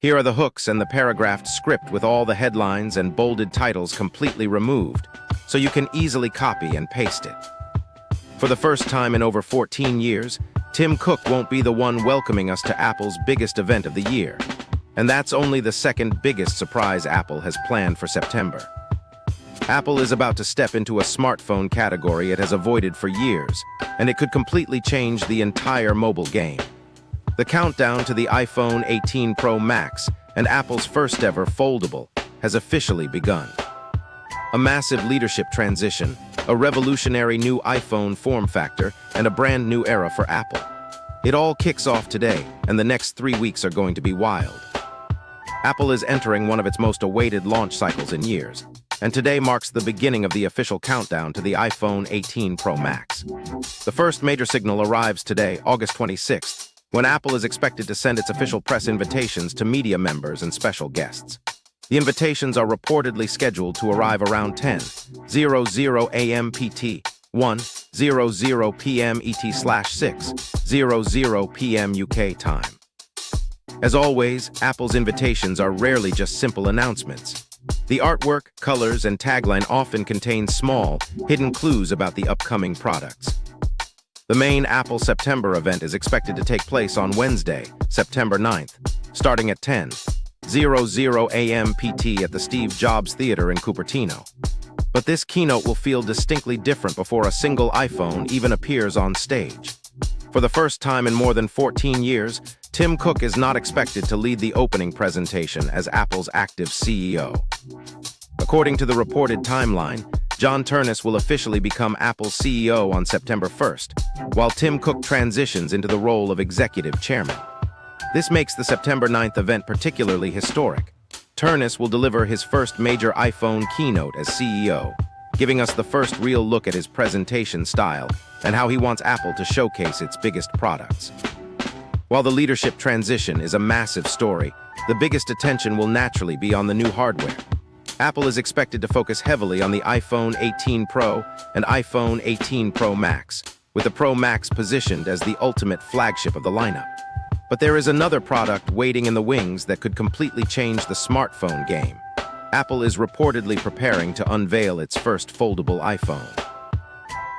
Here are the hooks and the paragraphed script with all the headlines and bolded titles completely removed, so you can easily copy and paste it. For the first time in over 14 years, Tim Cook won't be the one welcoming us to Apple's biggest event of the year. And that's only the second biggest surprise Apple has planned for September. Apple is about to step into a smartphone category it has avoided for years, and it could completely change the entire mobile game. The countdown to the iPhone 18 Pro Max and Apple's first-ever Foldable has officially begun. A massive leadership transition, a revolutionary new iPhone form factor, and a brand new era for Apple. It all kicks off today, and the next 3 weeks are going to be wild. Apple is entering one of its most awaited launch cycles in years, and today marks the beginning of the official countdown to the iPhone 18 Pro Max. The first major signal arrives today, August 26th, when Apple is expected to send its official press invitations to media members and special guests. The invitations are reportedly scheduled to arrive around 10:00 a.m. PT, 1:00 p.m. ET/6:00 p.m. UK time. As always, Apple's invitations are rarely just simple announcements. The artwork, colors, and tagline often contain small, hidden clues about the upcoming products. The main Apple September event is expected to take place on Wednesday, September 9th, starting at 10:00 a.m. PT at the Steve Jobs Theater in Cupertino. But this keynote will feel distinctly different before a single iPhone even appears on stage. For the first time in more than 14 years, Tim Cook is not expected to lead the opening presentation as Apple's active CEO. According to the reported timeline, Ternus will officially become Apple's CEO on September 1st, while Tim Cook transitions into the role of executive chairman. This makes the September 9th event particularly historic. Ternus will deliver his first major iPhone keynote as CEO, giving us the first real look at his presentation style and how he wants Apple to showcase its biggest products. While the leadership transition is a massive story, the biggest attention will naturally be on the new hardware. Apple is expected to focus heavily on the iPhone 18 Pro and iPhone 18 Pro Max, with the Pro Max positioned as the ultimate flagship of the lineup. But there is another product waiting in the wings that could completely change the smartphone game. Apple is reportedly preparing to unveil its first foldable iPhone.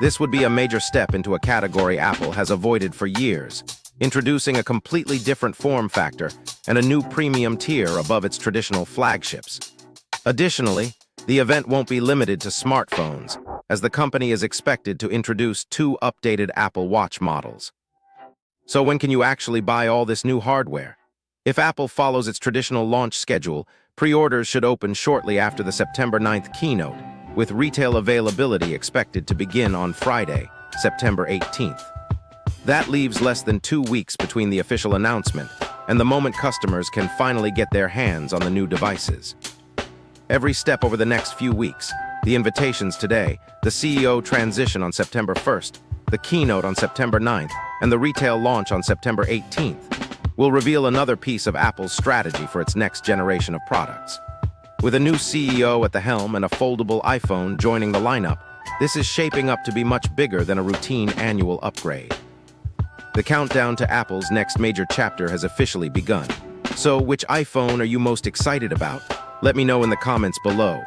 This would be a major step into a category Apple has avoided for years, introducing a completely different form factor and a new premium tier above its traditional flagships. Additionally, the event won't be limited to smartphones, as the company is expected to introduce 2 updated Apple Watch models. So when can you actually buy all this new hardware? If Apple follows its traditional launch schedule, pre-orders should open shortly after the September 9th keynote, with retail availability expected to begin on Friday, September 18th. That leaves less than 2 weeks between the official announcement and the moment customers can finally get their hands on the new devices. Every step over the next few weeks, the invitations today, the CEO transition on September 1st, the keynote on September 9th, and the retail launch on September 18th, will reveal another piece of Apple's strategy for its next generation of products. With a new CEO at the helm and a foldable iPhone joining the lineup, this is shaping up to be much bigger than a routine annual upgrade. The countdown to Apple's next major chapter has officially begun. So, which iPhone are you most excited about? Let me know in the comments below.